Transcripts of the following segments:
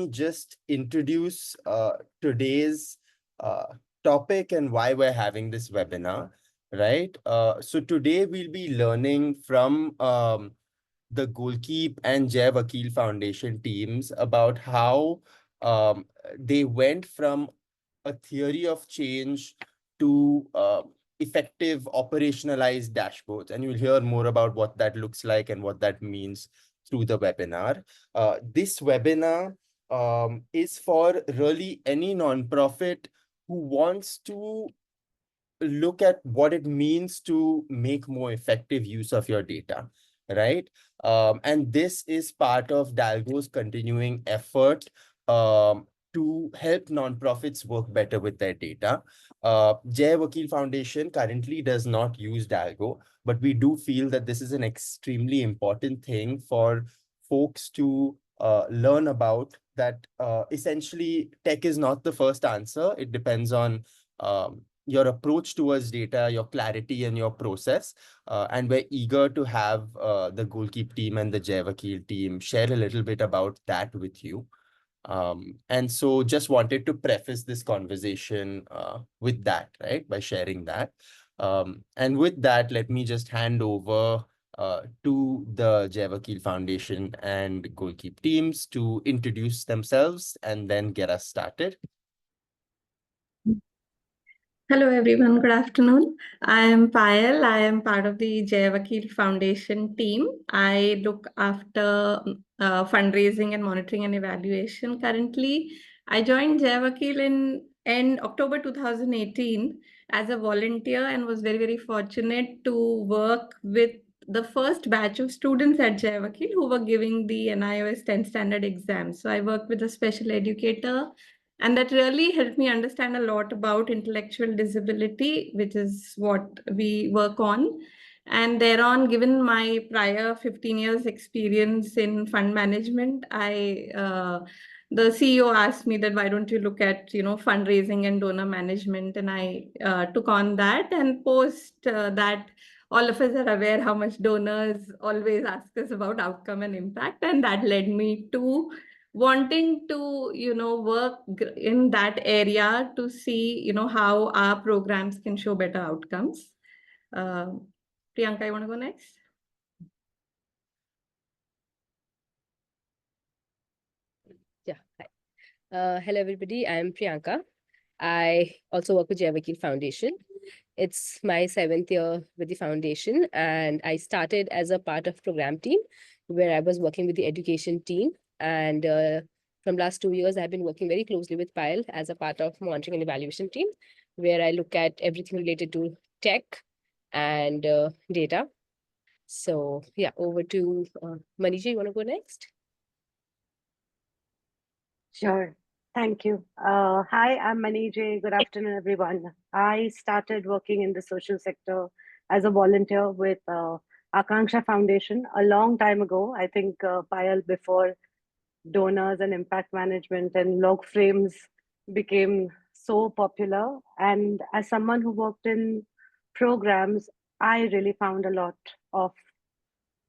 me just introduce today's topic and why we're having this webinar, right? So today we'll be learning from the Goalkeep and Jai Vakeel Foundation teams about how they went from a theory of change to effective operationalized dashboards. And you'll hear more about what that looks like and what that means through the webinar. This webinar is for really any nonprofit who wants to look at what it means to make more effective use of your data, right? And this is part of Dalgo's continuing effort to help nonprofits work better with their data. Jai Vakeel Foundation currently does not use Dalgo, but we do feel that this is an extremely important thing for folks to learn about, that essentially tech is not the first answer. It depends on your approach towards data, your clarity, and your process. And we're eager to have the Goalkeep team and the Jai Vakeel team share a little bit about that with you. And so just wanted to preface this conversation with that, right, by sharing that. And with that, let me just hand over to the Jai Vakeel Foundation and Goalkeep teams to introduce themselves and then get us started. Hello everyone, good afternoon. I am Payal. I am part of the Jai Vakeel Foundation team. I look after fundraising and monitoring and evaluation currently. I joined Jai Vakeel in October 2018 as a volunteer and was very, very fortunate to work with the first batch of students at Jai Vakeel who were giving the NIOS 10 standard exam. So I worked with a special educator, and that really helped me understand a lot about intellectual disability, which is what we work on. And thereon, given my prior 15 years experience in fund management, the CEO asked me that why don't you look at fundraising and donor management, and I took on that. And post that, all of us are aware how much donors always ask us about outcome and impact, and that led me to wanting to work in that area to see how our programs can show better outcomes. Priyanka, you want to go next? Yeah. Hi. Hello everybody, I am Priyanka. I also work with Jai Vakeel Foundation. It's my 7th year with the foundation, and I started as a part of program team where I was working with the education team. And from last 2 years, I've been working very closely with Payal as a part of monitoring and evaluation team, where I look at everything related to tech and data. So yeah, over to Manisha, you want to go next? Sure. Thank you. Hi, I'm Manijay. Good afternoon, everyone. I started working in the social sector as a volunteer with Akanksha Foundation a long time ago. I think Payal, before donors and impact management and log frames became so popular. And as someone who worked in programs, I really found a lot of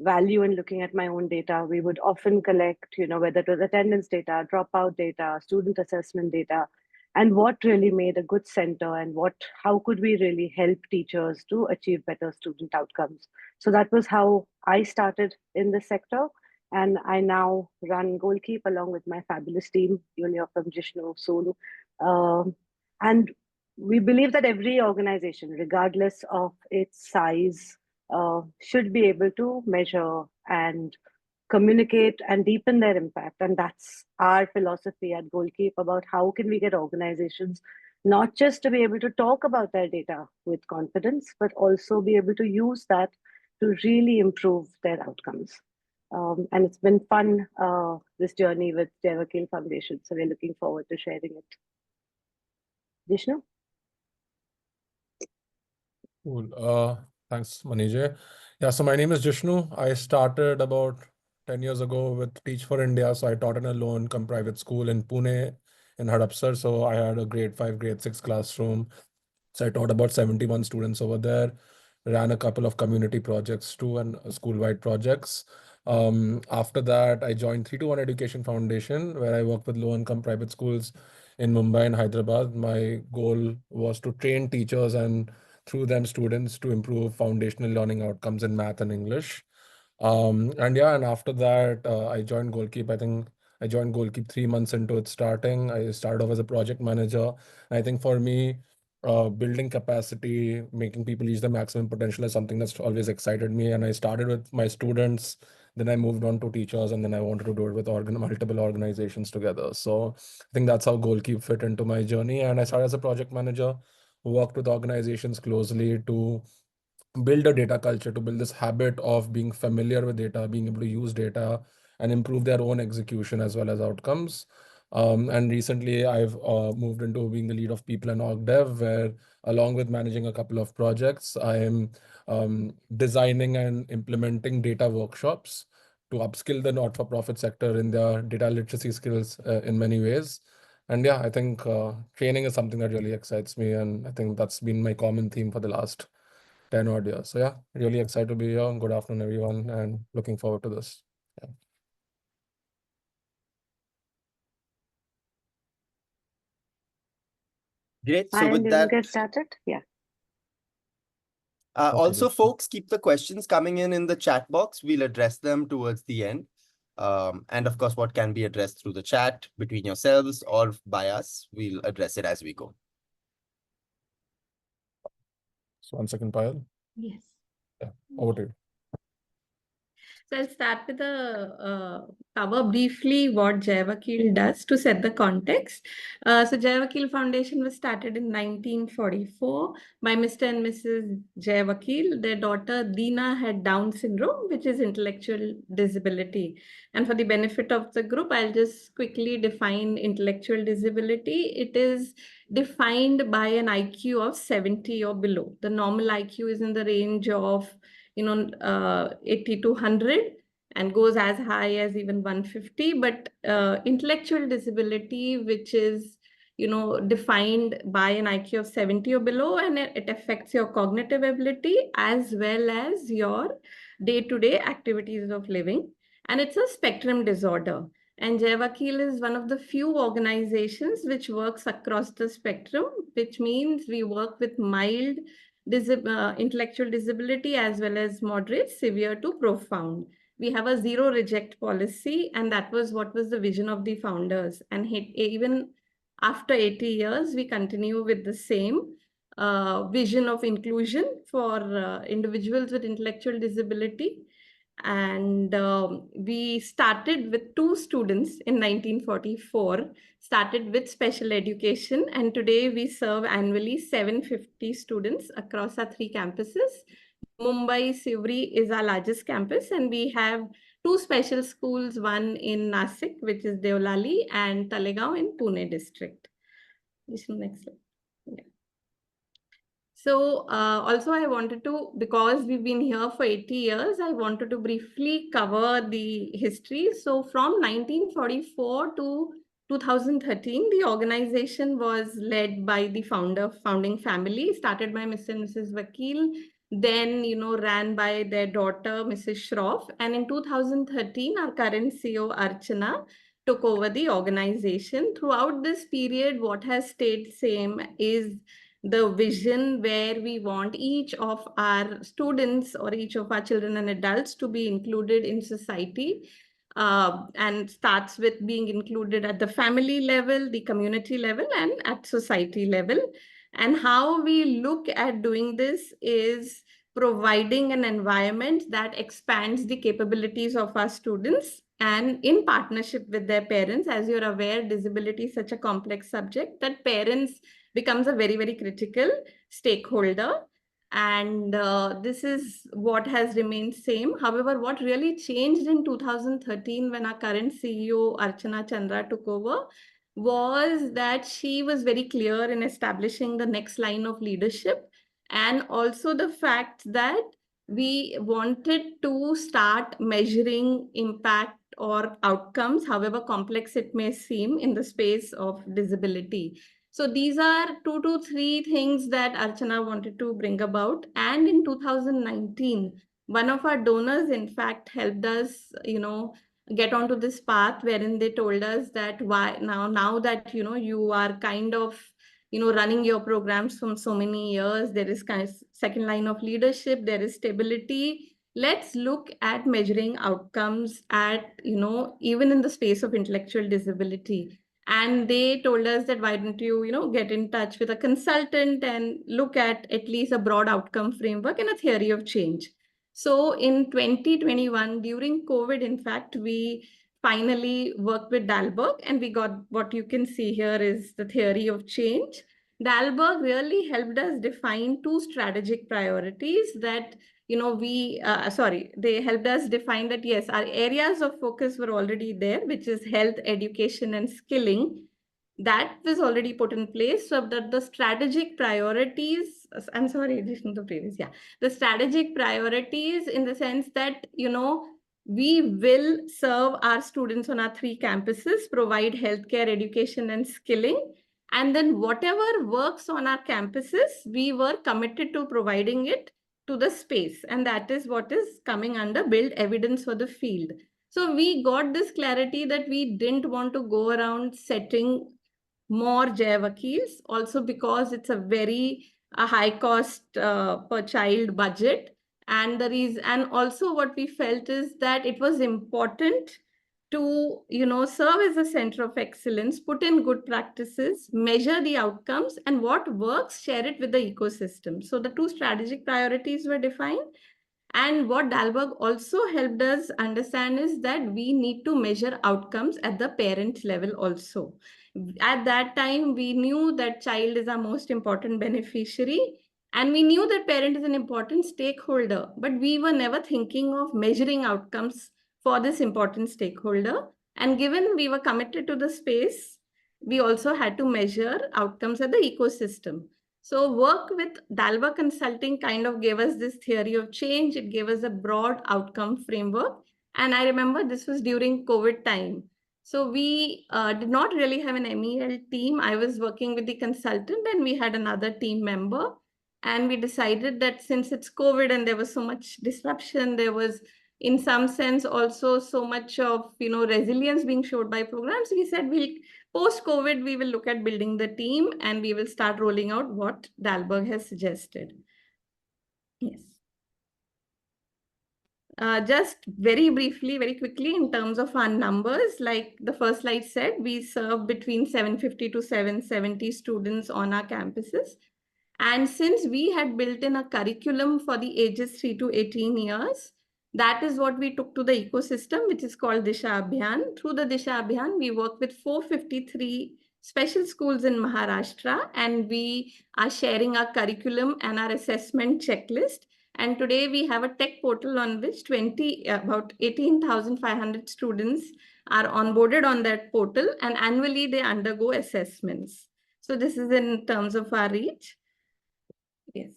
value in looking at my own data. We would often collect, whether it was attendance data, dropout data, student assessment data, and what really made a good center, and how could we really help teachers to achieve better student outcomes. So that was how I started in the sector. And I now run Goalkeep along with my fabulous team. You'll hear from Jishnu soon. And we believe that every organization, regardless of its size, should be able to measure and communicate and deepen their impact. And that's our philosophy at Goalkeep about how can we get organizations not just to be able to talk about their data with confidence, but also be able to use that to really improve their outcomes. And it's been fun, this journey with Jai Vakeel Foundation. So we're looking forward to sharing it. Vishnu? Cool. Thanks, Manijay. Yeah, so my name is Jishnu. I started about 10 years ago with Teach for India. So I taught in a low-income private school in Pune, in Hadapsar. So I had a grade 5, grade 6 classroom. So I taught about 71 students over there, ran a couple of community projects too and school-wide projects. After that, I joined 321 Education Foundation, where I work with low-income private schools in Mumbai and Hyderabad. My goal was to train teachers and through them students to improve foundational learning outcomes in math and English. And after that, I joined Goalkeep. I think I joined Goalkeep 3 months into it starting. I started off as a project manager. I think for me, building capacity, making people reach their maximum potential is something that's always excited me. And I started with my students, then I moved on to teachers, and then I wanted to do it with multiple organizations together. So I think that's how Goalkeep fit into my journey. And I started as a project manager, worked with organizations closely to build a data culture, to build this habit of being familiar with data, being able to use data and improve their own execution as well as outcomes. And recently I've moved into being the lead of people and org dev, where along with managing a couple of projects, I am designing and implementing data workshops to upskill the not-for-profit sector in their data literacy skills in many ways. And yeah, I think training is something that really excites me. And I think that's been my common theme for the last 10 odd years. So yeah, really excited to be here. Good afternoon, everyone, and looking forward to this. Yeah. Great. So And with we'll that, get started. Yeah. also, folks, keep the questions coming in the chat box. We'll address them towards the end. And of course, what can be addressed through the chat between yourselves or by us, we'll address it as we go. So 1 second, Payal. Yes. Yeah, over to you. So I'll start with cover briefly what Jai Vakeel does to set the context. So Jai Vakeel Foundation was started in 1944 by Mr. and Mrs. Jai Vakeel. Their daughter Deena had Down syndrome, which is intellectual disability. And for the benefit of the group, I'll just quickly define intellectual disability. It is defined by an IQ of 70 or below. The normal IQ is in the range of 80 to 100 and goes as high as even 150. But intellectual disability, which is defined by an IQ of 70 or below, and it affects your cognitive ability as well as your day-to-day activities of living. And it's a spectrum disorder. And Jai Vakeel is one of the few organizations which works across the spectrum, which means we work with mild intellectual disability as well as moderate, severe to profound. We have a zero reject policy, and that was what was the vision of the founders. And even after 80 years, we continue with the same vision of inclusion for individuals with intellectual disability. And we started with 2 students in 1944, started with special education, and today we serve annually 750 students across our 3 campuses. Mumbai Sivri is our largest campus, and we have 2 special schools, one in Nasik, which is Deolali, and Talegaon in Pune district. Next slide. Yeah. So also I wanted to, because we've been here for 80 years, I wanted to briefly cover the history. So from 1944 to 2013, the organization was led by the founding family, started by Mr. and Mrs. Vakeel, then, ran by their daughter, Mrs. Shroff. And in 2013, our current CEO, Archana, took over the organization. Throughout this period, what has stayed same is the vision where we want each of our students or each of our children and adults to be included in society, and starts with being included at the family level, the community level, and at society level. And how we look at doing this is providing an environment that expands the capabilities of our students and in partnership with their parents. As you're aware, disability is such a complex subject that parents becomes a very, very critical stakeholder. And this is what has remained same. However, what really changed in 2013 when our current CEO, Archana Chandra, took over was that she was very clear in establishing the next line of leadership, and also the fact that we wanted to start measuring impact or outcomes, however complex it may seem, in the space of disability. So these are 2 to 3 things that Archana wanted to bring about. And in 2019, One of our donors, in fact, helped us, get onto this path wherein they told us that now that, you are kind of, running your programs from so many years, there is kind of second line of leadership, there is stability. Let's look at measuring outcomes at, even in the space of intellectual disability. And they told us that why don't you, get in touch with a consultant and look at least a broad outcome framework and a theory of change. So in 2021, during COVID, in fact, we finally worked with Dalberg, and we got what you can see here is the theory of change. Dalberg really helped us define two strategic priorities that, they helped us define that, yes, our areas of focus were already there, which is health, education, and skilling. That was already put in place so that the strategic priorities, I'm sorry, addition to previous, yeah, the strategic priorities in the sense that, we will serve our students on our 3 campuses, provide healthcare, education, and skilling. And then whatever works on our campuses, we were committed to providing it to the space. And that is what is coming under build evidence for the field. So we got this clarity that we didn't want to go around setting more Jai Vakeels, also because it's a high cost per child budget. And also what we felt is that it was important to, serve as a center of excellence, put in good practices, measure the outcomes, and what works, share it with the ecosystem. So the 2 strategic priorities were defined. And what Dalberg also helped us understand is that we need to measure outcomes at the parent level also. At that time, we knew that child is our most important beneficiary, and we knew that parent is an important stakeholder, but we were never thinking of measuring outcomes for this important stakeholder. And given we were committed to the space, we also had to measure outcomes at the ecosystem. So work with Dalberg Consulting kind of gave us this theory of change. It gave us a broad outcome framework. And I remember this was during COVID time. So we did not really have an MEL team. I was working with the consultant and we had another team member. And we decided that since it's COVID and there was so much disruption, there was in some sense also so much of, resilience being showed by programs, we said post-COVID, we will look at building the team and we will start rolling out what Dalberg has suggested. Yes. Just very briefly, very quickly, in terms of our numbers, like the first slide said, we serve between 750 to 770 students on our campuses. And since we had built in a curriculum for the ages 3 to 18 years, that is what we took to the ecosystem, which is called Disha Abhiyan. Through the Disha Abhiyan, we work with 453 special schools in Maharashtra, and we are sharing our curriculum and our assessment checklist. And today we have a tech portal on which about 18,500 students are onboarded on that portal, and annually they undergo assessments. So this is in terms of our reach. Yes.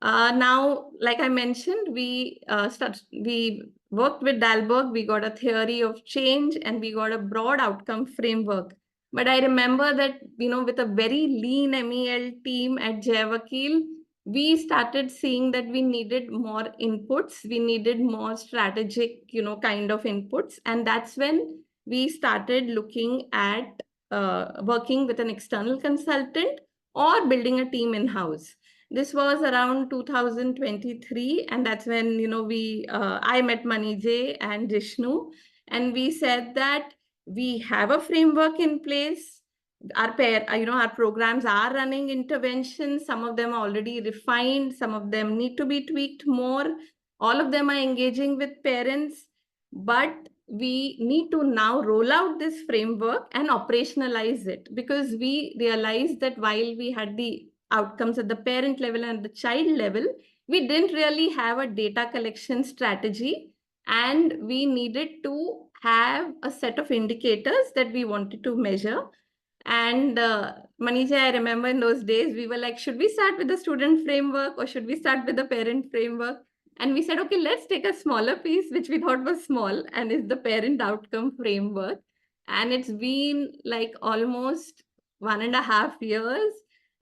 Now, like I mentioned, we worked with Dalberg, we got a theory of change, and we got a broad outcome framework. But I remember that, with a very lean MEL team at Jai Vakeel, we started seeing that we needed more inputs, we needed more strategic, kind of inputs. And that's when we started looking at working with an external consultant or building a team in-house. This was around 2023, and that's when I met Manijay and Jishnu, and we said that we have a framework in place. Our programs are running interventions. Some of them are already refined. Some of them need to be tweaked more. All of them are engaging with parents, but we need to now roll out this framework and operationalize it, because we realized that while we had the outcomes at the parent level and the child level, we didn't really have a data collection strategy, and we needed to have a set of indicators that we wanted to measure. And Manisha, I remember in those days, we were like, should we start with the student framework or should we start with the parent framework? And we said, okay, let's take a smaller piece, which we thought was small, and is the parent outcome framework. And it's been like almost 1.5 years.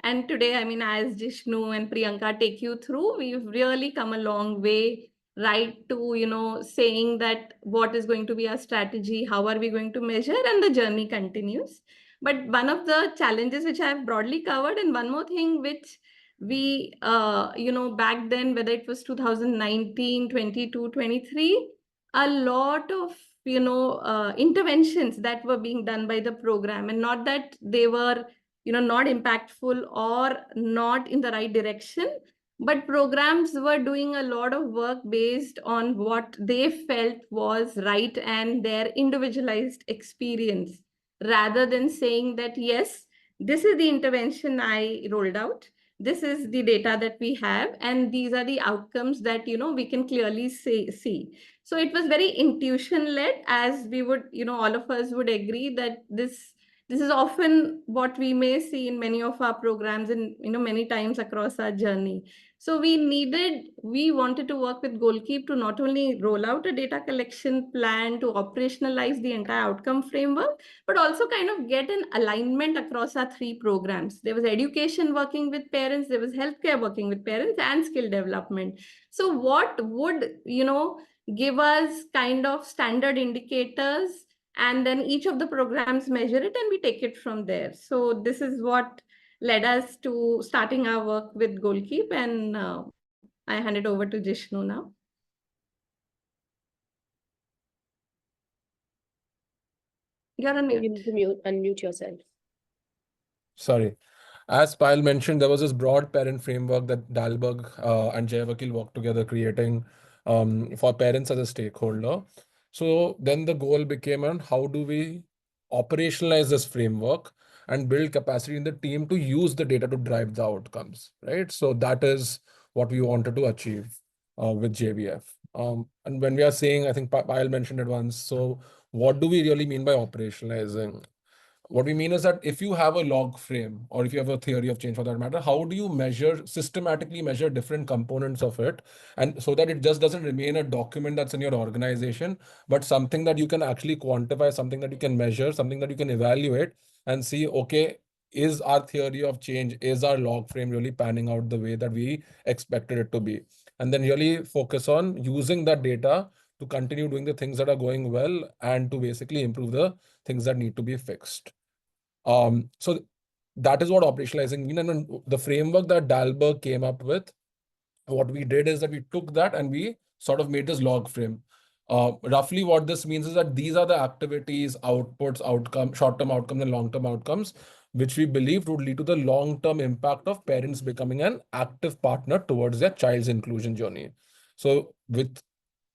And today, I mean, as Jishnu and Priyanka take you through, we've really come a long way. right to, saying that what is going to be our strategy, how are we going to measure, and the journey continues. But one of the challenges which I have broadly covered, and one more thing which we, back then, whether it was 2019, 22, 23, a lot of, interventions that were being done by the program, and not that they were, not impactful or not in the right direction, but programs were doing a lot of work based on what they felt was right and their individualized experience, rather than saying that, yes, this is the intervention I rolled out. This is the data that we have, and these are the outcomes that, we can clearly see. So it was very intuition led, as we would, all of us would agree that this is often what we may see in many of our programs and, many times across our journey. So we wanted to work with Goalkeep to not only roll out a data collection plan to operationalize the entire outcome framework, but also kind of get an alignment across our three programs. There was education working with parents, there was healthcare working with parents, and skill development. So what would, give us kind of standard indicators, and then each of the programs measure it and we take it from there. So this is what led us to starting our work with Goalkeep, and I hand it over to Jishnu now. You're on You mute. need to unmute yourself. Sorry. As Payal mentioned, there was this broad parent framework that Dalberg and Jai Vakeel worked together creating for parents as a stakeholder. So then the goal became on how do we operationalize this framework and build capacity in the team to use the data to drive the outcomes, right? So that is what we wanted to achieve with JVF. And when we are saying, I think Payal mentioned it once, so what do we really mean by operationalizing? What we mean is that if you have a log frame or if you have a theory of change for that matter, how do you systematically measure different components of it? And so that it just doesn't remain a document that's in your organization, but something that you can actually quantify, something that you can measure, something that you can evaluate and see, okay, is our theory of change, is our log frame really panning out the way that we expected it to be? And then really focus on using that data to continue doing the things that are going well and to basically improve the things that need to be fixed. So that is what operationalizing means. And the framework that Dalberg came up with, what we did is that we took that and we sort of made this log frame. Roughly what this means is that these are the activities, outputs, short-term outcomes and long-term outcomes, which we believed would lead to the long-term impact of parents becoming an active partner towards their child's inclusion journey. So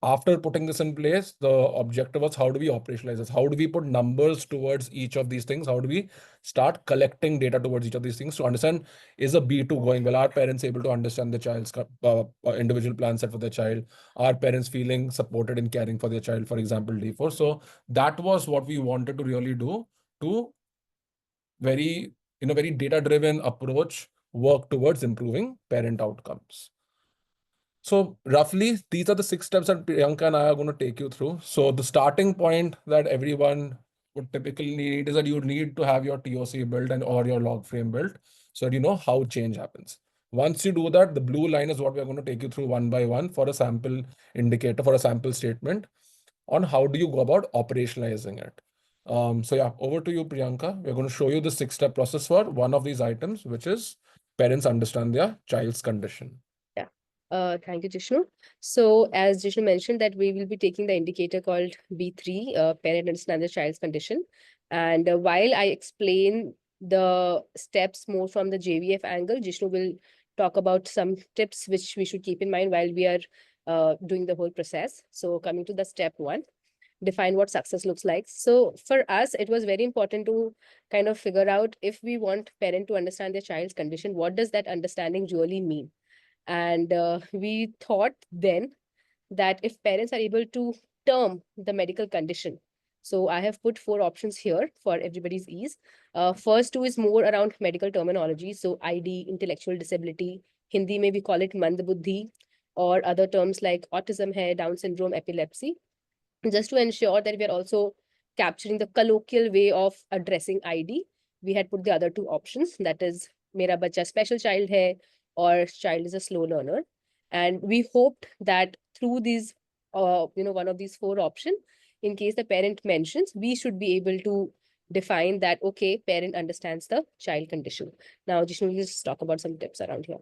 after putting this in place, the objective was how do we operationalize this? How do we put numbers towards each of these things? How do we start collecting data towards each of these things to understand, is a B2 going well? Are parents able to understand the child's individual plan set for their child? Are parents feeling supported in caring for their child, for example, D4? So that was what we wanted to really do to very data-driven approach, work towards improving parent outcomes. So roughly, these are the 6 steps that Priyanka and I are going to take you through. So the starting point that everyone would typically need is that you need to have your TOC built or your log frame built so that you know how change happens. Once you do that, the blue line is what we're going to take you through one by one for a sample indicator, for a sample statement on how do you go about operationalizing it. So yeah, over to you, Priyanka. We're going to show you the 6-step process for one of these items, which is parents understand their child's condition. Thank you, Jishnu. So as Jishnu mentioned that we will be taking the indicator called B3, parent understand the child's condition. And while I explain the steps more from the JVF angle, Jishnu will talk about some tips which we should keep in mind while we are doing the whole process. So coming to the step 1, define what success looks like. So for us, it was very important to kind of figure out, if we want parent to understand their child's condition, what does that understanding really mean? And we thought then that if parents are able to term the medical condition, so I have put 4 options here for everybody's ease. First 2 is more around medical terminology. So ID, intellectual disability, Hindi may we call it mandbuddhi, or other terms like autism hai, Down syndrome, epilepsy, just to ensure that we are also capturing the colloquial way of addressing ID. We had put the other 2 options, that is, mera bacha special child hai, or child is a slow learner. And we hoped that through these, one of these 4 options, in case the parent mentions, we should be able to define that, okay, parent understands the child condition. Now, Jishnu will just talk about some tips around here.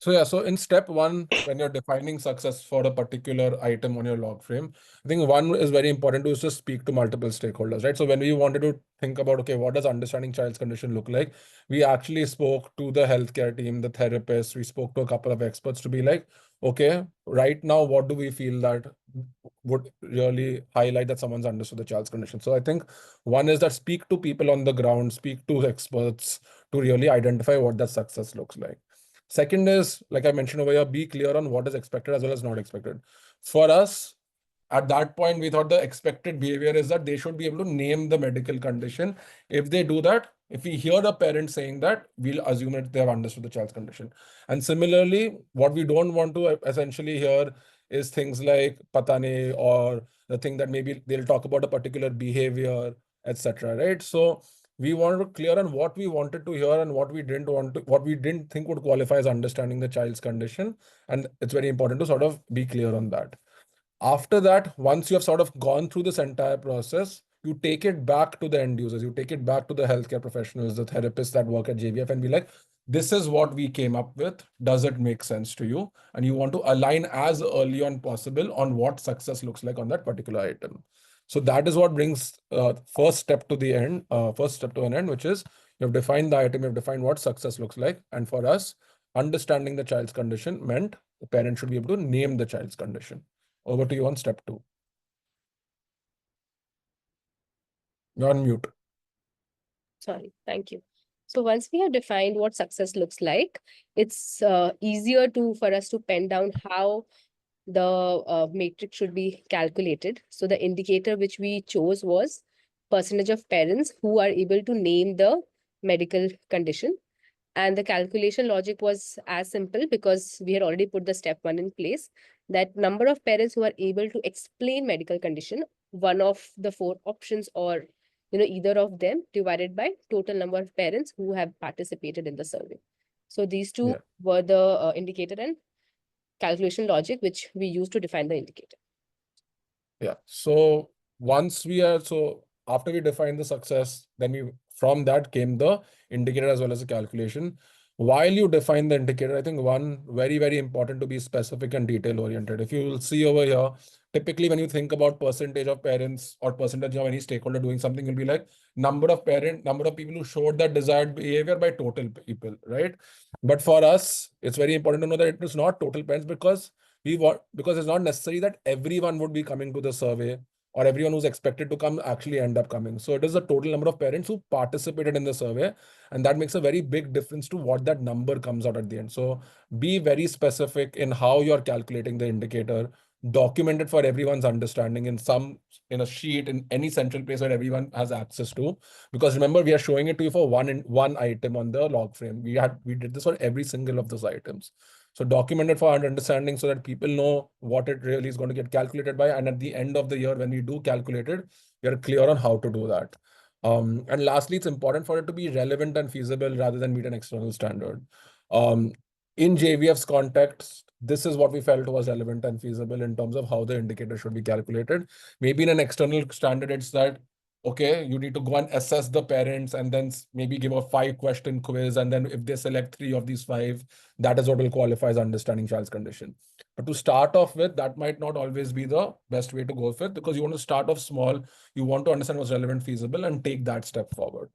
So in step 1, when you're defining success for a particular item on your log frame, I think one is very important to is just speak to multiple stakeholders, right? So when we wanted to think about, okay, what does understanding child's condition look like? We actually spoke to the healthcare team, the therapist, we spoke to a couple of experts to be like, okay, right now, what do we feel that would really highlight that someone's understood the child's condition? So I think one is that speak to people on the ground, speak to experts to really identify what that success looks like. Second is, like I mentioned over here, be clear on what is expected as well as not expected. For us, at that point, we thought the expected behavior is that they should be able to name the medical condition. If they do that, if we hear the parent saying that, we'll assume that they have understood the child's condition. And similarly, what we don't want to essentially hear is things like patane, or the thing that maybe they'll talk about a particular behavior, etc. Right? So we wanted to clear on what we wanted to hear and what we didn't want to, what we didn't think would qualify as understanding the child's condition. And it's very important to sort of be clear on that. After that, once you have sort of gone through this entire process, you take it back to the end users, you take it back to the healthcare professionals, the therapists that work at JVF, and be like, this is what we came up with. Does it make sense to you? And you want to align as early on possible on what success looks like on that particular item. So that is what brings first step to the end, first step to an end, which is you have defined the item, you have defined what success looks like. And for us, understanding the child's condition meant the parent should be able to name the child's condition. Over to you on step 2. You're on mute. Sorry, thank you. So once we have defined what success looks like, it's easier for us to pen down how the matrix should be calculated. So the indicator which we chose was percentage of parents who are able to name the medical condition. And the calculation logic was as simple, because we had already put the step 1 in place, that number of parents who are able to explain medical condition, one of the 4 options, or either of them, divided by total number of parents who have participated in the survey. So these two were the indicator and calculation logic which we use to define the indicator. Yeah. So once we are, so after we define the success, then from that came the indicator as well as the calculation. While you define the indicator, I think one very, very important to be specific and detail oriented. If you will see over here, typically when you think about percentage of parents or percentage of any stakeholder doing something, it'll be like number of people who showed that desired behavior by total people, right? But for us, it's very important to know that it is not total parents, because it's not necessary that everyone would be coming to the survey or everyone who's expected to come actually end up coming. So it is the total number of parents who participated in the survey, and that makes a very big difference to what that number comes out at the end. So be very specific in how you're calculating the indicator, document it for everyone's understanding in a sheet, in any central place where everyone has access to. Because remember, we are showing it to you for one item on the log frame. We did this for every single of those items. So document it for our understanding so that people know what it really is going to get calculated by. And at the end of the year, when we do calculate it, we are clear on how to do that. And lastly, it's important for it to be relevant and feasible rather than meet an external standard. In JVF's context, this is what we felt was relevant and feasible in terms of how the indicator should be calculated. Maybe in an external standard, it's that, okay, you need to go and assess the parents and then maybe give a 5-question quiz. And then if they select 3 of these 5, that is what will qualify as understanding child's condition. But to start off with, that might not always be the best way to go with, because you want to start off small. You want to understand what's relevant, feasible, and take that step forward.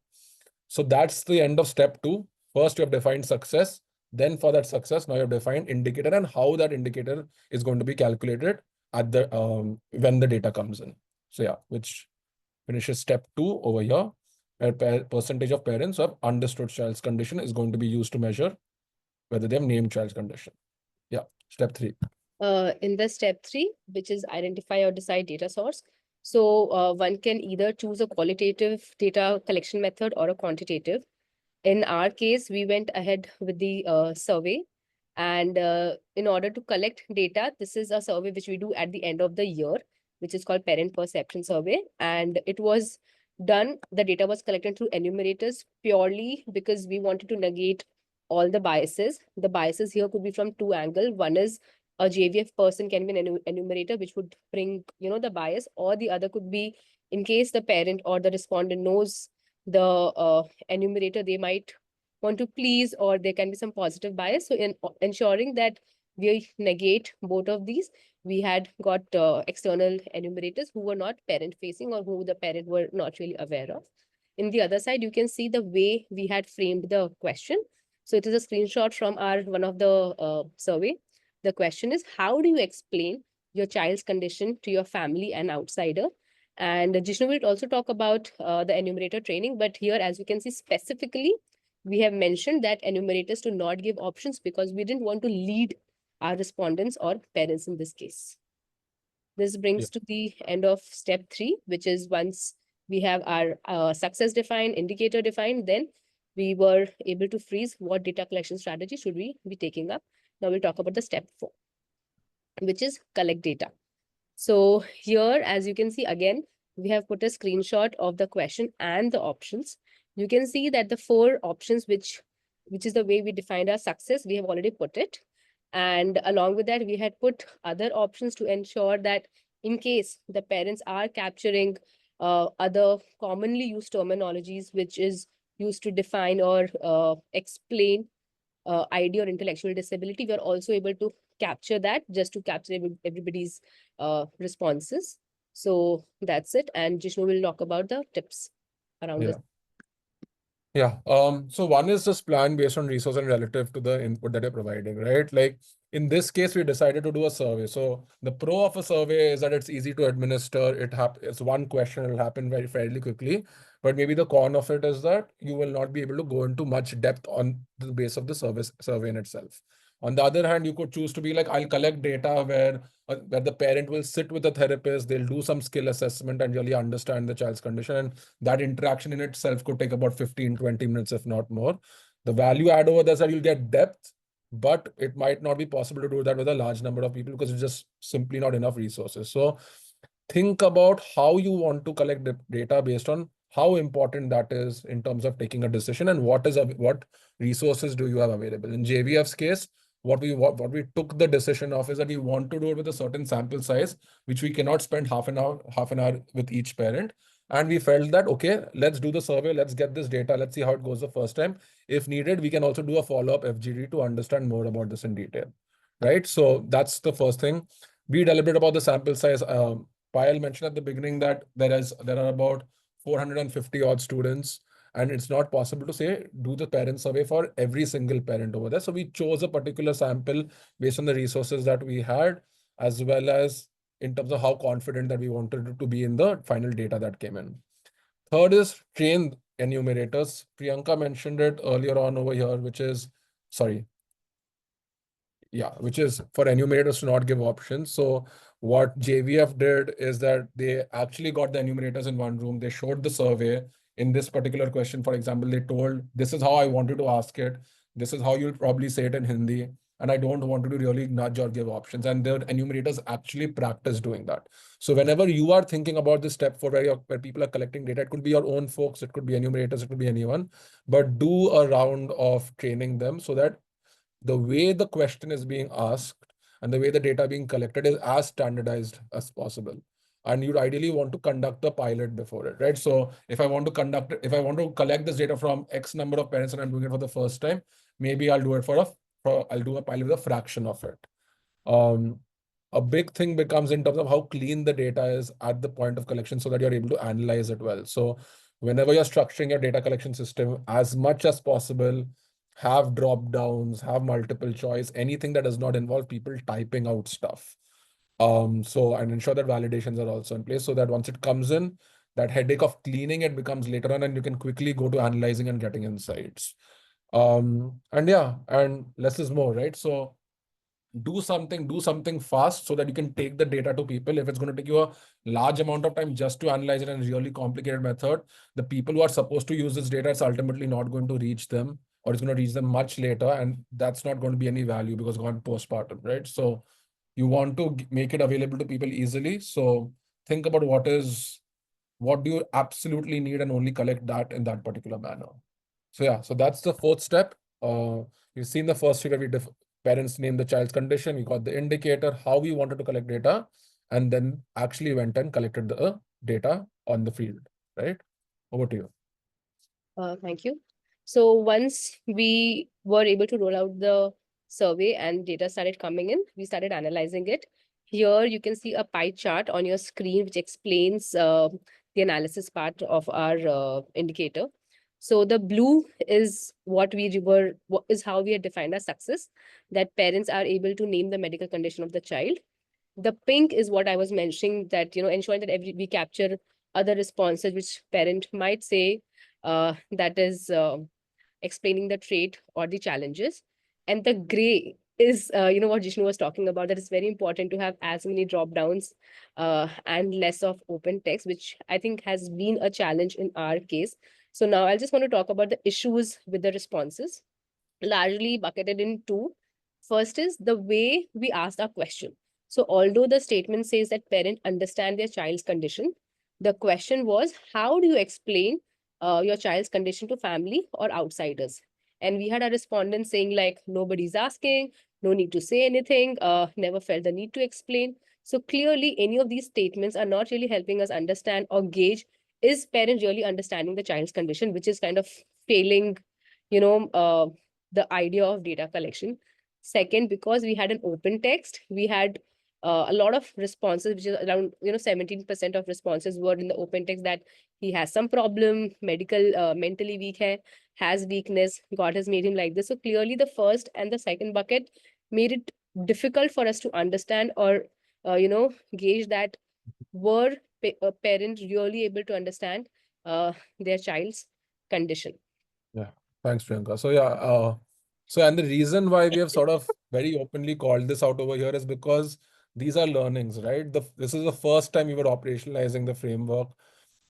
So that's the end of step 2. First, you have defined success. Then for that success, now you have defined indicator and how that indicator is going to be calculated at the when the data comes in. So yeah, which finishes step 2 over here, where percentage of parents who have understood child's condition is going to be used to measure whether they have named child's condition. Yeah, step 3. In the step 3, which is identify or decide data source. So one can either choose a qualitative data collection method or a quantitative. In our case, we went ahead with the survey. And in order to collect data, this is a survey which we do at the end of the year, which is called Parent Perception Survey. And it was done, the data was collected through enumerators purely because we wanted to negate all the biases. The biases here could be from two angles. One is a JVF person can be an enumerator, which would bring, the bias, or the other could be in case the parent or the respondent knows the enumerator, they might want to please, or there can be some positive bias. So in ensuring that we negate both of these, we had got external enumerators who were not parent facing or who the parent were not really aware of. In the other side, you can see the way we had framed the question. So it is a screenshot from our one of the survey. The question is, how do you explain your child's condition to your family and outsider? And Jishnu will also talk about the enumerator training, but here, as you can see specifically, we have mentioned that enumerators do not give options because we didn't want to lead our respondents or parents in this case. This brings to the end of step 3, which is once we have our success defined, indicator defined, then we were able to freeze what data collection strategy should we be taking up. Now we'll talk about the step 4, which is collect data. So here, as you can see, again, we have put a screenshot of the question and the options. You can see that the 4 options, which is the way we defined our success, we have already put it. And along with that, we had put other options to ensure that in case the parents are capturing other commonly used terminologies, which is used to define or explain ID or intellectual disability, we are also able to capture that just to capture everybody's responses. So that's it. And Jishnu will talk about the tips around this. Yeah. So one is just plan based on resource and relative to the input that you're providing, right? Like in this case, we decided to do a survey. So the pro of a survey is that it's easy to administer. It's one question, it'll happen very fairly quickly. But maybe the con of it is that you will not be able to go into much depth on the base of the survey in itself. On the other hand, you could choose to be like, I'll collect data where the parent will sit with the therapist, they'll do some skill assessment and really understand the child's condition. And that interaction in itself could take about 15-20 minutes, if not more. The value add over there is that you'll get depth, but it might not be possible to do that with a large number of people because it's just simply not enough resources. So think about how you want to collect the data based on how important that is in terms of taking a decision and what resources do you have available. In JVF's case, what we took the decision of is that we want to do it with a certain sample size, which we cannot spend half an hour with each parent. And we felt that, okay, let's do the survey, let's get this data, let's see how it goes the first time. If needed, we can also do a follow-up FGD to understand more about this in detail, right? So that's the first thing. Be deliberate about the sample size. Payal mentioned at the beginning that there are about 450 odd students, and it's not possible to say do the parent survey for every single parent over there. So we chose a particular sample based on the resources that we had, as well as in terms of how confident that we wanted to be in the final data that came in. Third is train enumerators. Priyanka mentioned it earlier on over here, which is for enumerators to not give options. So what JVF did is that they actually got the enumerators in one room. They showed the survey. In this particular question, for example, they told, this is how I wanted to ask it. This is how you'll probably say it in Hindi. And I don't want you to really nudge or give options. And their enumerators actually practice doing that. So whenever you are thinking about this step for where people are collecting data, it could be your own folks, it could be enumerators, it could be anyone, but do a round of training them so that the way the question is being asked and the way the data being collected is as standardized as possible. And you'd ideally want to conduct a pilot before it, right? So if I want to collect this data from X number of parents and I'm doing it for the first time, maybe I'll do it I'll do a pilot with a fraction of it. A big thing becomes in terms of how clean the data is at the point of collection so that you're able to analyze it well. So whenever you're structuring your data collection system, as much as possible, have drop downs, have multiple choice, anything that does not involve people typing out stuff. And ensure that validations are also in place so that once it comes in, that headache of cleaning it becomes later on and you can quickly go to analyzing and getting insights. And less is more, right? So do something fast so that you can take the data to people. If it's going to take you a large amount of time just to analyze it in a really complicated method, the people who are supposed to use this data, it's ultimately not going to reach them, or it's going to reach them much later, and that's not going to be any value because gone postpartum, right? So you want to make it available to people easily. So think about what do you absolutely need and only collect that in that particular manner. So yeah, so that's the fourth step. You've seen the first tree where parents named the child's condition, we got the indicator, how we wanted to collect data, and then actually went and collected the data on the field, right? Over to you. Thank you. So once we were able to roll out the survey and data started coming in, we started analyzing it. Here you can see a pie chart on your screen, which explains the analysis part of our indicator. So the blue is what is how we had defined our success, that parents are able to name the medical condition of the child. The pink is what I was mentioning, that ensuring that we capture other responses which parent might say, that is explaining the trait or the challenges. And the gray is what Jishnu was talking about, that it's very important to have as many drop downs and less of open text, which I think has been a challenge in our case. So now I just want to talk about the issues with the responses, largely bucketed in two. First is the way we asked our question. So although the statement says that parents understand their child's condition, the question was, how do you explain your child's condition to family or outsiders? And we had a respondent saying like, nobody's asking, no need to say anything, never felt the need to explain. So clearly any of these statements are not really helping us understand or gauge, is parent really understanding the child's condition, which is kind of failing, you know, the idea of data collection. Second, because we had an open text, we had a lot of responses, which is around 17% of responses were in the open text, that he has some problem, mentally weak hai, has weakness, God has made him like this. So clearly the first and the second bucket made it difficult for us to understand or gauge that were a parent really able to understand their child's condition. Yeah, thanks, Priyanka. So yeah, and the reason why we have sort of very openly called this out over here is because these are learnings, right? This is the first time we were operationalizing the framework.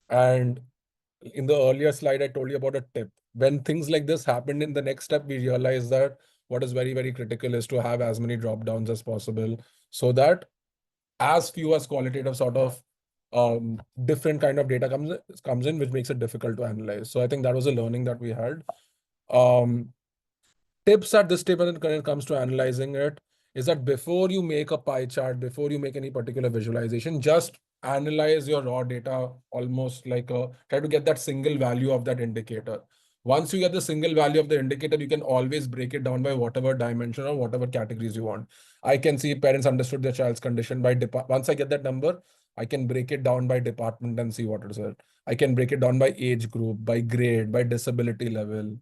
And in the earlier slide, I told you about a tip. When things like this happened in the next step, we realized that what is very, very critical is to have as many drop downs as possible, so that as few as qualitative sort of different kind of data comes in, which makes it difficult to analyze. So I think that was a learning that we had. Um, Tips at this table when it comes to analyzing it is that before you make a pie chart, before you make any particular visualization, just analyze your raw data, almost like try to get that single value of that indicator. Once you get the single value of the indicator, you can always break it down by whatever dimension or whatever categories you want. I can see parents understood their child's condition by once I get that number, I can break it down by department and see what it is. I can break it down by age group, by grade, by disability level,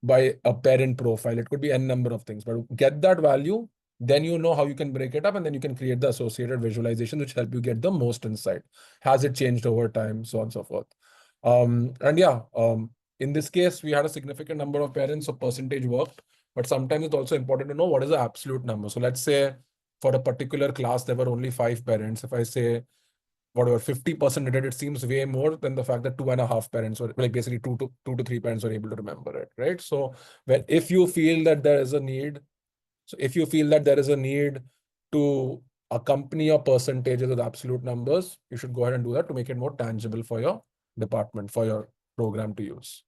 by a parent profile. It could be n number of things, but get that value, then you know how you can break it up, and then you can create the associated visualization, which help you get the most insight. Has it changed over time, so on and so forth. And yeah, in this case, we had a significant number of parents, so percentage worked, but sometimes it's also important to know what is the absolute number. So let's say for a particular class, there were only 5 parents. If I say whatever 50% did it, seems way more than the fact that 2.5 parents, or like basically two to three parents, were able to remember it, right? So if you feel that there is a need, to accompany your percentages with absolute numbers, you should go ahead and do that to make it more tangible for your department, for your program to use.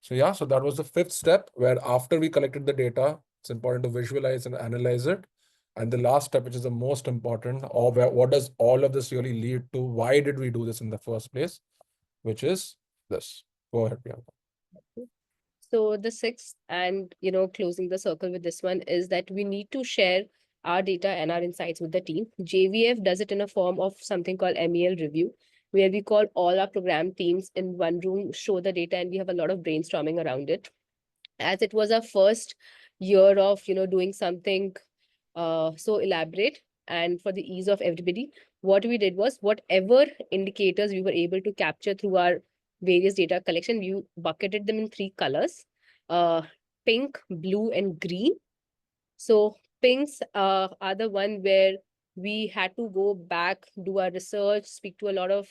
So yeah, so that was the 5th step, where after we collected the data, it's important to visualize and analyze it. And the last step, which is the most important, or what does all of this really lead to? Why did we do this in the first place? Which is this. Go ahead, Priyanka. So the sixth, and closing the circle with this one, is that we need to share our data and our insights with the team. JVF does it in a form of something called MEL review, where we call all our program teams in one room, show the data, and we have a lot of brainstorming around it. As it was our first year of doing something so elaborate, and for the ease of everybody, what we did was, whatever indicators we were able to capture through our various data collection, we bucketed them in 3 colors: pink, blue, and green. So pinks are the one where we had to go back, do our research, speak to a lot of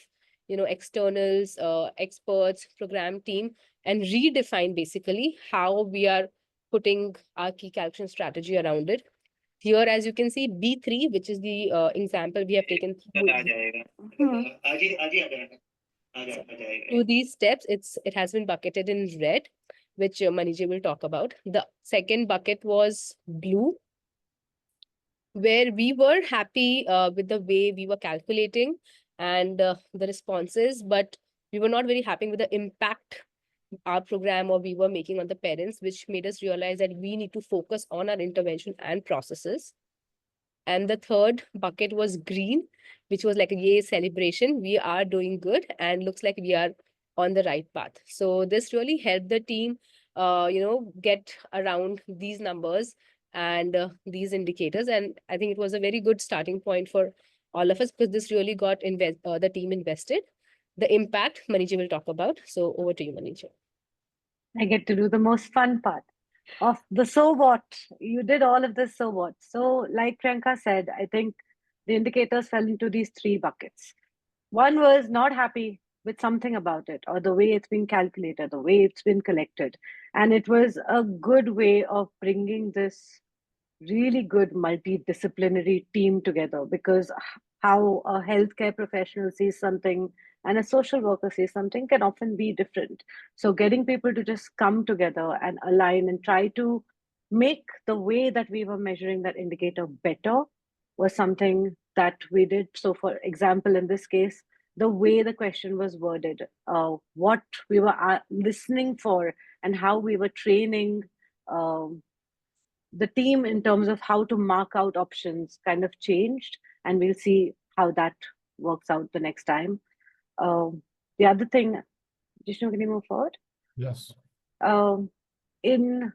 externals, experts, program team, and redefine basically how we are putting our key calculation strategy around it. Here, as you can see, B3, which is the example we have taken through these steps, it has been bucketed in red. which Maniji will talk about. The second bucket was blue, where we were happy with the way we were calculating and the responses, but we were not very happy with the impact our program or we were making on the parents, which made us realize that we need to focus on our intervention and processes. And the third bucket was green, which was like a yay celebration. We are doing good and looks like we are on the right path. So this really helped the team, get around these numbers and these indicators. And I think it was a very good starting point for all of us because this really got the team invested. The impact Maniji will talk about. So over to you, Maniji. I get to do the most fun part of the so what. You did all of this, so what? So, like Priyanka said, I think the indicators fell into these three buckets. One was not happy with something about it or the way it's been calculated, the way it's been collected. And it was a good way of bringing this really good multidisciplinary team together, because how a healthcare professional sees something and a social worker sees something can often be different. So getting people to just come together and align and try to make the way that we were measuring that indicator better was something that we did. So for example, in this case, the way the question was worded, what we were listening for, and how we were training the team in terms of how to mark out options kind of changed, and we'll see how that works out the next time. The other thing, Jishnu, can you move forward? Yes. Um, in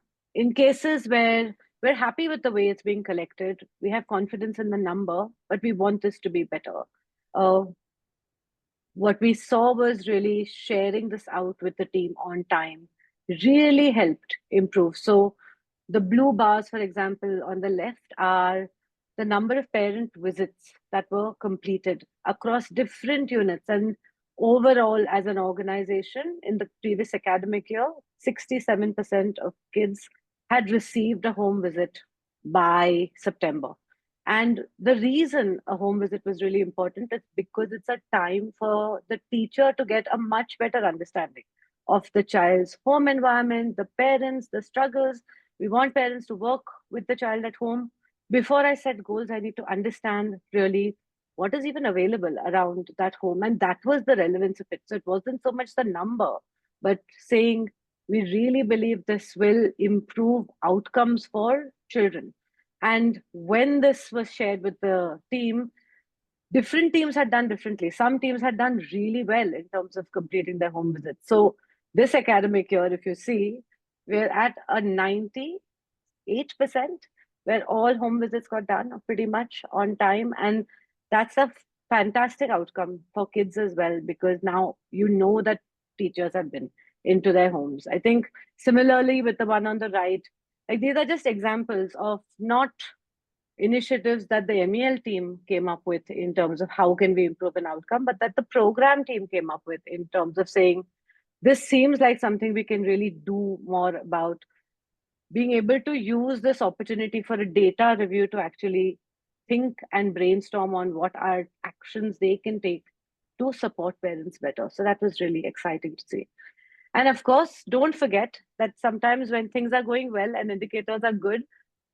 cases where we're happy with the way it's being collected, we have confidence in the number, but we want this to be better. What we saw was really sharing this out with the team on time really helped improve. So the blue bars, for example, on the left are the number of parent visits that were completed across different units. And overall, as an organization, in the previous academic year, 67% of kids had received a home visit by September. And the reason a home visit was really important is because it's a time for the teacher to get a much better understanding of the child's home environment, the parents, the struggles. We want parents to work with the child at home. Before I set goals, I need to understand really what is even available around that home. And that was the relevance of it. So it wasn't so much the number, but saying we really believe this will improve outcomes for children. And when this was shared with the team, different teams had done differently. Some teams had done really well in terms of completing their home visits. So this academic year, if you see, we're at a 98% where all home visits got done pretty much on time. And that's a fantastic outcome for kids as well, because now you know that teachers have been into their homes. I think similarly with the one on the right, like these are just examples of not initiatives that the MEL team came up with in terms of how can we improve an outcome, but that the program team came up with in terms of saying, this seems like something we can really do more about, being able to use this opportunity for a data review to actually think and brainstorm on what are actions they can take to support parents better. So that was really exciting to see. And of course, don't forget that sometimes when things are going well and indicators are good,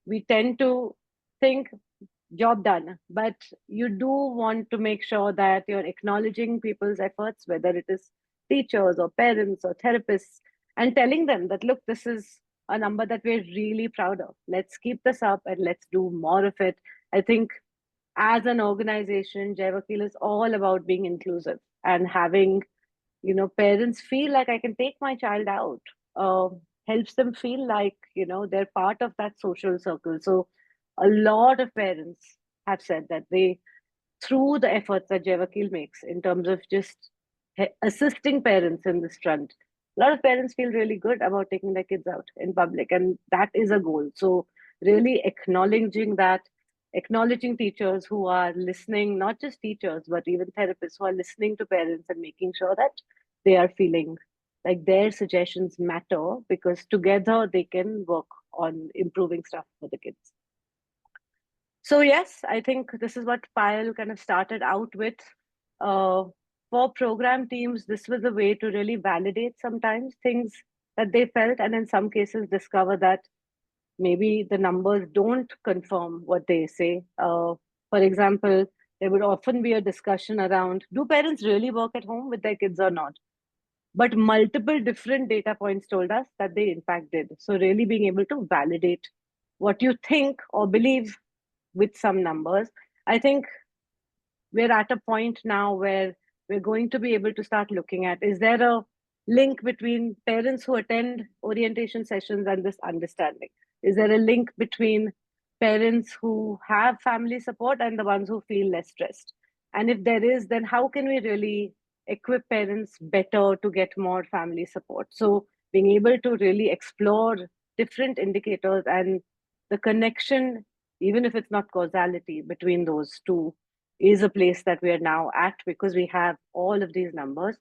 we tend to think job done, but you do want to make sure that you're acknowledging people's efforts, whether it is teachers or parents or therapists, and telling them that, look, this is a number that we're really proud of. Let's keep this up and let's do more of it. I think as an organization, Jai Vakeel is all about being inclusive and having, parents feel like I can take my child out, helps them feel like, they're part of that social circle. So a lot of parents have said that they, through the efforts that Jai Vakeel makes in terms of just assisting parents in this front, a lot of parents feel really good about taking their kids out in public, and that is a goal. So really acknowledging that, acknowledging teachers who are listening, not just teachers, but even therapists who are listening to parents and making sure that they are feeling like their suggestions matter, because together they can work on improving stuff for the kids. So yes, I think this is what Payal kind of started out with. For program teams, this was a way to really validate sometimes things that they felt, and in some cases discover that maybe the numbers don't confirm what they say. For example, there would often be a discussion around, do parents really work at home with their kids or not? But multiple different data points told us that they in fact did. So really being able to validate what you think or believe with some numbers. I think we're at a point now where we're going to be able to start looking at, is there a link between parents who attend orientation sessions and this understanding? Is there a link between parents who have family support and the ones who feel less stressed? And if there is, then how can we really equip parents better to get more family support? So being able to really explore different indicators and the connection, even if it's not causality, between those two, is a place that we are now at because we have all of these numbers.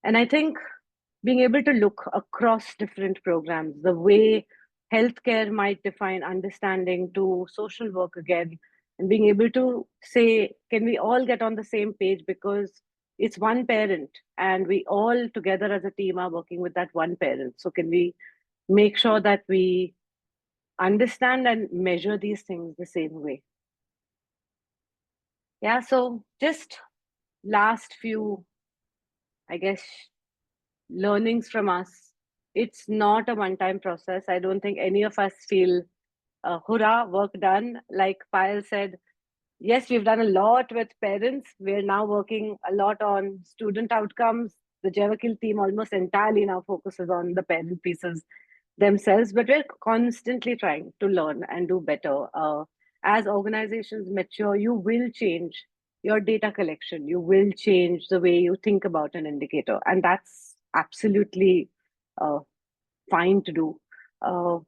And I think being able to look across different programs, the way healthcare might define understanding to social work again, and being able to say, can we all get on the same page because it's one parent and we all together as a team are working with that one parent. So can we make sure that we understand and measure these things the same way? Yeah, so just last few, I guess, learnings from us. It's not a one-time process. I don't think any of us feel, hurrah, work done. Like Payal said, yes, we've done a lot with parents. We're now working a lot on student outcomes. The Jai Vakeel team almost entirely now focuses on the parent pieces themselves, but we're constantly trying to learn and do better. As organizations mature, you will change your data collection, you will change the way you think about an indicator, and that's absolutely uh, fine to do.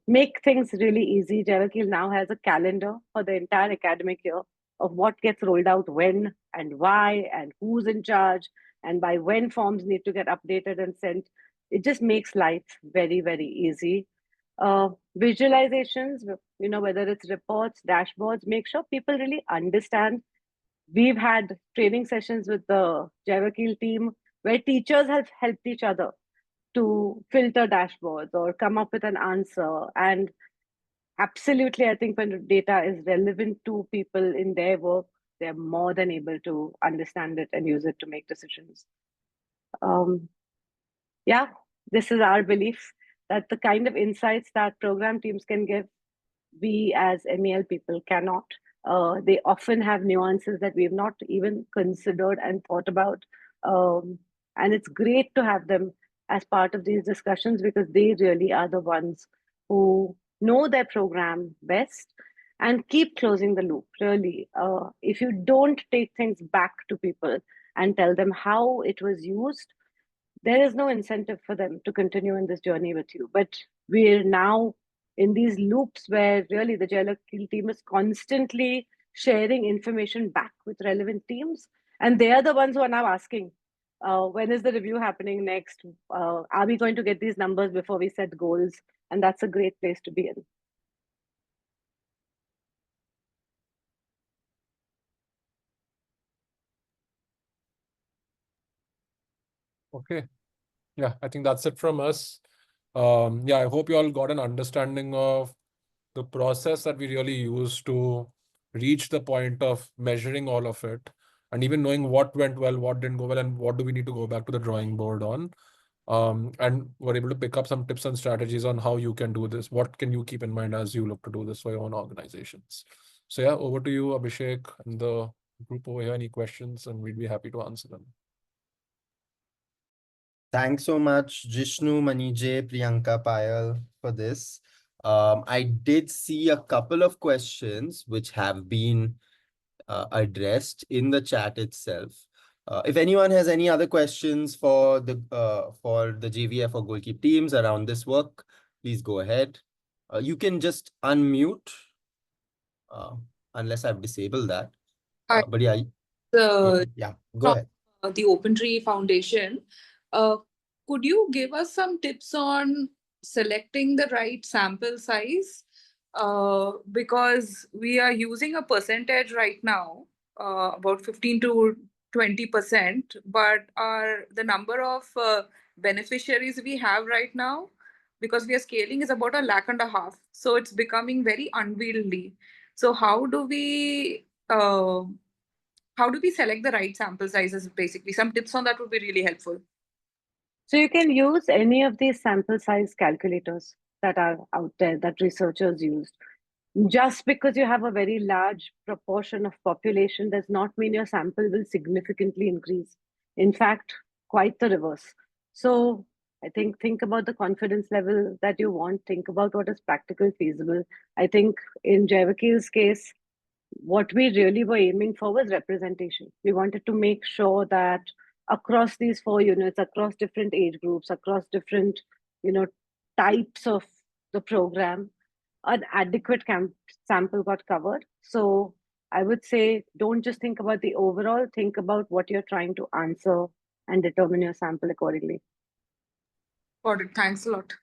Make things really easy. Jai Vakeel now has a calendar for the entire academic year of what gets rolled out when and why and who's in charge and by when forms need to get updated and sent. It just makes life very, very easy. Visualizations, whether it's reports, dashboards, make sure people really understand. We've had training sessions with the Jai Vakeel team where teachers have helped each other to filter dashboards or come up with an answer. And absolutely, I think when data is relevant to people in their work, they're more than able to understand it and use it to make decisions. Yeah, this is our belief that the kind of insights that program teams can give, we as MEL people cannot. They often have nuances that we've not even considered and thought about. And it's great to have them as part of these discussions because they really are the ones who know their program best and keep closing the loop. Really, if you don't take things back to people and tell them how it was used, there is no incentive for them to continue in this journey with you. But we're now in these loops where really the Jai Vakeel team is constantly sharing information back with relevant teams. And they are the ones who are now asking, when is the review happening next? Are we going to get these numbers before we set goals? And that's a great place to be in. Okay. Yeah, I think that's it from us. Yeah, I hope you all got an understanding of the process that we really use to reach the point of measuring all of it and even knowing what went well, what didn't go well, and what do we need to go back to the drawing board on. And we're able to pick up some tips and strategies on how you can do this. What can you keep in mind as you look to do this for your own organizations? So yeah, over to you, Abhishek, and the group over here. Any questions, and we'd be happy to answer them. Thanks so much, Jishnu, Manijay, Priyanka, Payal, for this. I did see a couple of questions which have been addressed in the chat itself. If anyone has any other questions for the JVF or Goalkeep teams around this work, please go ahead. You can just unmute, unless I've disabled that. Hi. But yeah, yeah, go From ahead. the Open Tree Foundation. Could you give us some tips on selecting the right sample size? Because we are using a percentage right now, about 15 to 20%, but the number of beneficiaries we have right now because we are scaling is about 1.5 lakh. So it's becoming very unwieldy. So how do we select the right sample sizes? Basically, some tips on that would be really helpful. So you can use any of these sample size calculators that are out there that researchers use. Just because you have a very large proportion of population does not mean your sample will significantly increase. In fact, quite the reverse. So I think about the confidence level that you want, think about what is practical, feasible. I think in Jai Vakeel's case, what we really were aiming for was representation. We wanted to make sure that across these 4 units, across different age groups, across different, you know, types of the program, an adequate sample got covered. So I would say don't just think about the overall, think about what you're trying to answer and determine your sample accordingly. Got it. Thanks a lot.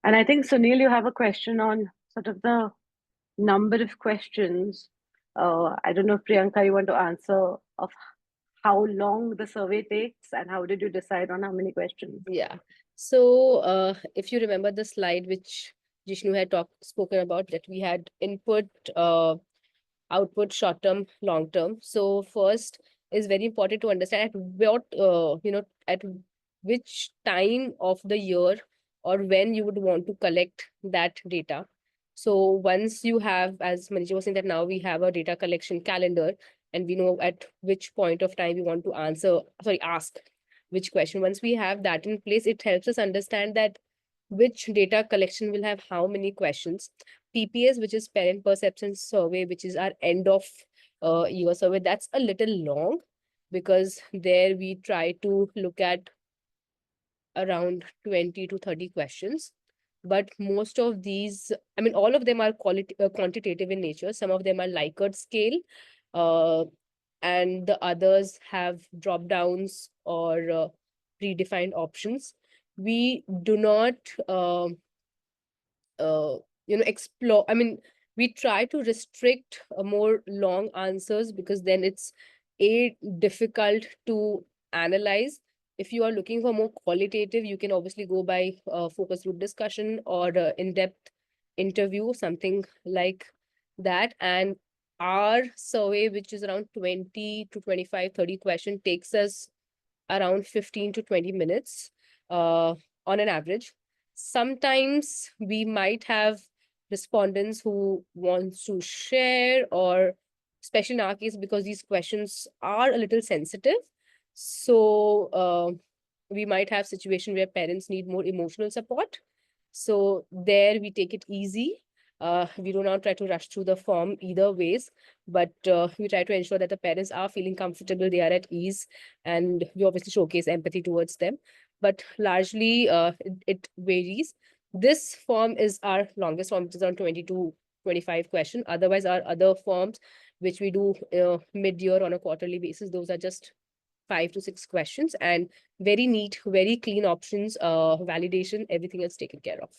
And I think, Sunil, you have a question on sort of the number of questions. I don't know if Priyanka, you want to answer of how long the survey takes and how did you decide on how many questions? Yeah. So if you remember the slide which Jishnu had spoken about, that we had input, output, short term, long term. So first is very important to understand at what at which time of the year or when you would want to collect that data. So once you have, as Manish was saying, that now we have a data collection calendar and we know at which point of time we want to ask which question. Once we have that in place, it helps us understand that which data collection will have how many questions. PPS, which is Parent Perception Survey, which is our end of year survey, that's a little long because there we try to look at around 20 to 30 questions. But most of these, I mean, all of them are quantitative in nature. Some of them are Likert scale, uh, and the others have drop downs or predefined options. We do not explore, I mean, we try to restrict more long answers because then it's difficult to analyze. If you are looking for more qualitative, you can obviously go by focus group discussion or in-depth interview, something like that. And our survey, which is around 20 to 25, 30 question, takes us around 15 to 20 minutes on an average. Sometimes we might have respondents who want to share, or especially in our case, because these questions are a little sensitive. So we might have situation where parents need more emotional support. So there we take it easy. We do not try to rush through the form either ways, but we try to ensure that the parents are feeling comfortable, they are at ease, and we obviously showcase empathy towards them. But largely, it varies. This form is our longest form, which is around 20 to 25 question. Otherwise, our other forms, which we do mid-year on a quarterly basis, those are just 5 to 6 questions, and very neat, very clean options, validation, everything is taken care of.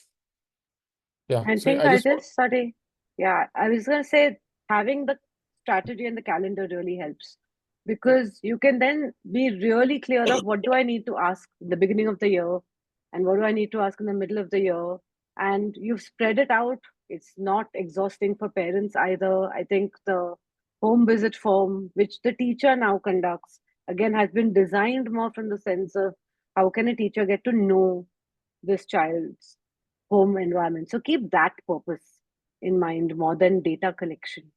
Yeah. I So think I I just just, sorry. Yeah, I was going to say having the strategy and the calendar really helps because you can then be really clear of what do I need to ask in the beginning of the year and what do I need to ask in the middle of the year. And you've spread it out. It's not exhausting for parents either. I think the home visit form, which the teacher now conducts, again, has been designed more from the sense of how can a teacher get to know this child's home environment. So keep that purpose in mind more than data collection.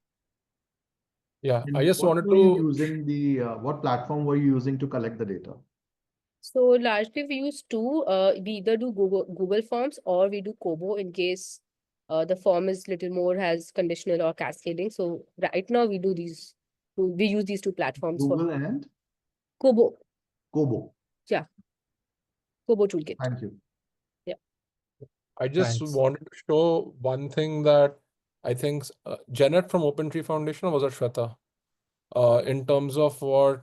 yeah, I And just what wanted were you to using what platform were you using to collect the data? So largely we use two, we either do Google Forms or we do Kobo in case the form is little more has conditional or cascading. So right now we use these two platforms for Google and Kobo. Kobo. Yeah, Kobo toolkit. Thank you. Yeah. I just Thanks. wanted to show one thing that I think Janet from Open Tree Foundation, or was it Shweta? In terms of what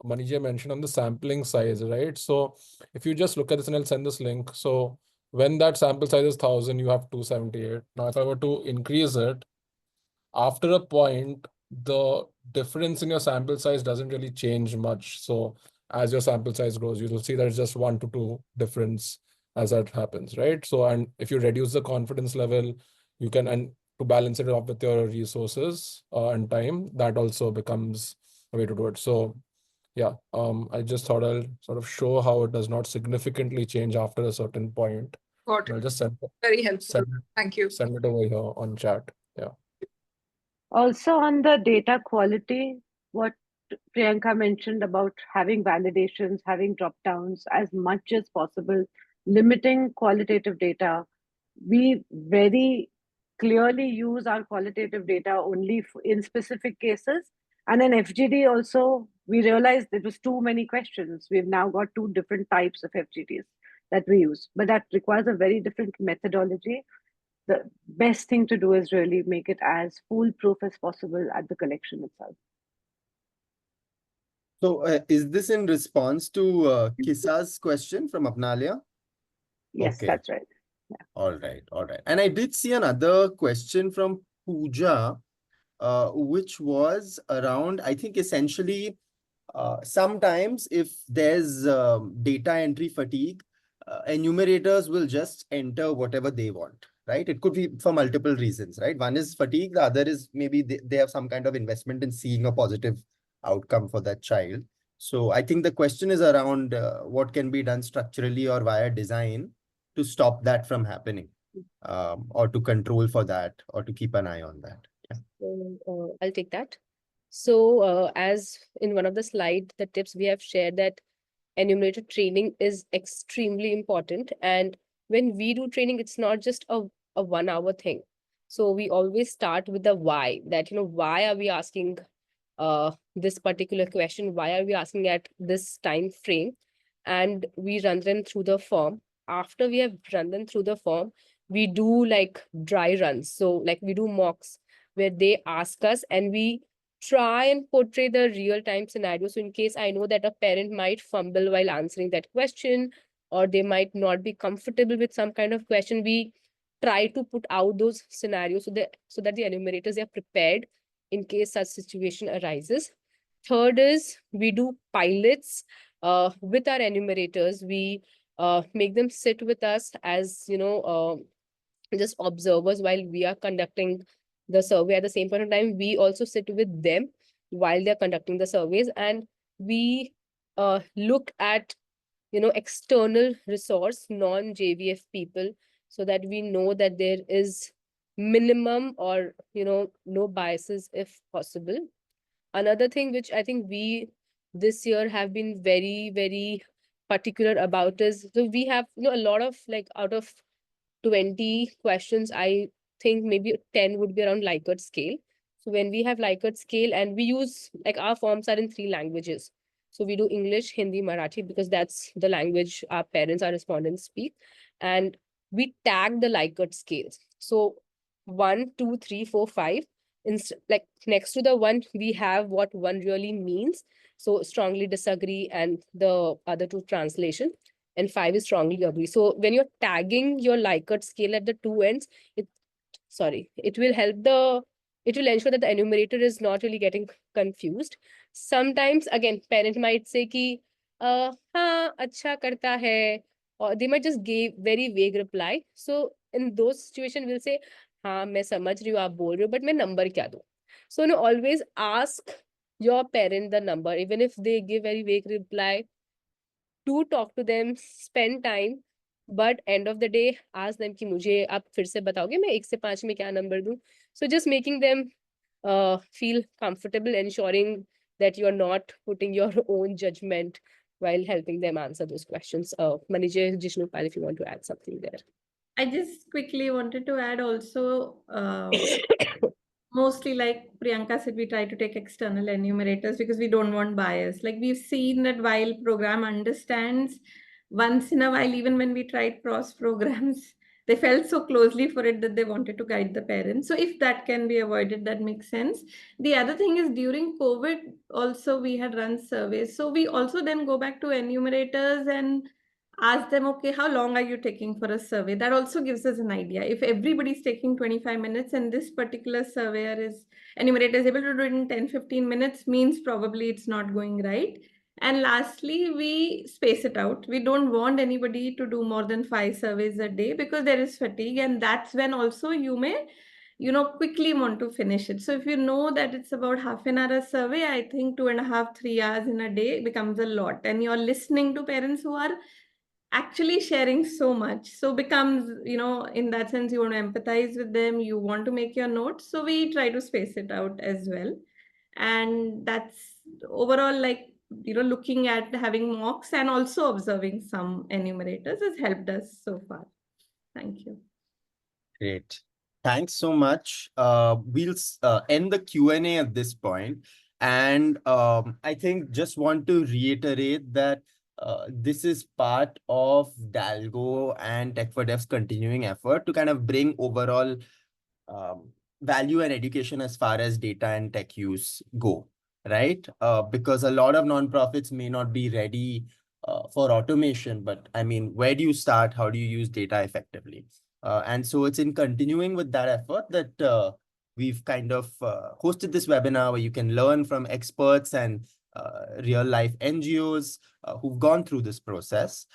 Manija mentioned on the sampling size, right? So if you just look at this, and I'll send this link. So when that sample size is 1,000, you have 278. Now, if I were to increase it, after a point, the difference in your sample size doesn't really change much. So as your sample size grows, you will see there's just 1 to 2 difference as that happens, right? So, and if you reduce the confidence level, you can, and to balance it off with your resources and time, that also becomes a way to do it. So yeah, I just thought I'll sort of show how it does not significantly change after a certain point. Got I'll it. just Very helpful. send, Thank you. send it over here on chat. Yeah. Also, on the data quality, what Priyanka mentioned about having validations, having drop downs as much as possible, limiting qualitative data. We very clearly use our qualitative data only in specific cases. And in FGD also, we realized it was too many questions. We've now got two different types of FGDs that we use, but that requires a very different methodology. The best thing to do is really make it as foolproof as possible at the collection itself. So is this in response to Kisa's question from Apnalia? Yes, Okay. that's right. All right. All right. And I did see another question from Pooja, which was around, I think essentially, sometimes if there's data entry fatigue, enumerators will just enter whatever they want, right? It could be for multiple reasons, right? One is fatigue, the other is maybe they have some kind of investment in seeing a positive outcome for that child. So I think the question is around what can be done structurally or via design to stop that from happening, or to control for that, or to keep an eye on that. Yeah. So, I'll take that. So, as in one of the slide, the tips we have shared that enumerator training is extremely important. And when we do training, it's not just a 1 hour thing. So we always start with the why, that, why are we asking this particular question? Why are we asking at this time frame? And we run them through the form. After we have run them through the form, we do like dry runs. So like we do mocks where they ask us and we try and portray the real time scenario. So in case I know that a parent might fumble while answering that question, or they might not be comfortable with some kind of question, we try to put out those scenarios so that the enumerators are prepared in case such situation arises. Third is we do pilots with our enumerators. We make them sit with us as just observers while we are conducting the survey. At the same point in time, we also sit with them while they're conducting the surveys, and we look at external resource, non-JVF people, so that we know that there is minimum or no biases if possible. Another thing which I think we this year have been very, very particular about is, so we have a lot of, like, out of 20 questions, I think maybe 10 would be around Likert scale. So when we have Likert scale, and we use, like, our forms are in 3 languages. So we do English, Hindi, Marathi, because that's the language our parents, our respondents speak. And we tag the Likert scales. So 1, 2, 3, 4, 5. Like next to the one, we have what one really means. So strongly disagree, and the other two translation. And 5 is strongly agree. So when you're tagging your Likert scale at the two ends, it will ensure that the enumerator is not really getting confused. Sometimes again, parent might say ki हाँ अच्छा करता है, or they might just give very vague reply. So in those situations we'll say हाँ मैं समझ रही हूँ आप बोल रहे हो, but मैं number क्या दूँ? So always ask your parent the number, even if they give very vague reply. Do talk to them, spend time, but end of the day ask them कि मुझे आप फिर से बताओगे मैं 1 से 5 में क्या number दूँ? So just making them feel comfortable, ensuring that you're not putting your own judgment while helping them answer those questions. Manija, Jishnu, if you want to add something there. I just quickly wanted to add also, mostly like Priyanka said, we try to take external enumerators because we don't want bias. Like we've seen that while program understands, once in a while, even when we tried cross programs, they felt so closely for it that they wanted to guide the parents. So if that can be avoided, that makes sense. The other thing is during COVID, also we had run surveys. So we also then go back to enumerators and ask them, okay, how long are you taking for a survey? That also gives us an idea. If everybody's taking 25 minutes and this particular surveyor enumerator is able to do it in 10, 15 minutes, means probably it's not going right. And lastly, we space it out. We don't want anybody to do more than 5 surveys a day because there is fatigue, and that's when also you may, quickly want to finish it. So if you know that it's about half an hour a survey, I think 2.5, 3 hours in a day becomes a lot. And you're listening to parents who are actually sharing so much. So becomes, in that sense, you want to empathize with them, you want to make your notes. So we try to space it out as well. And that's overall, like, looking at having mocks and also observing some enumerators has helped us so far. Thank you. Great. Thanks so much. We'll end the Q&A at this point. And I think just want to reiterate that this is part of Dalgo and Tech for Dev's continuing effort to kind of bring overall um, value and education as far as data and tech use go, right? Because a lot of nonprofits may not be ready for automation, but I mean, where do you start? How do you use data effectively? And so it's in continuing with that effort that we've kind of hosted this webinar where you can learn from experts and real life NGOs who've gone through this process.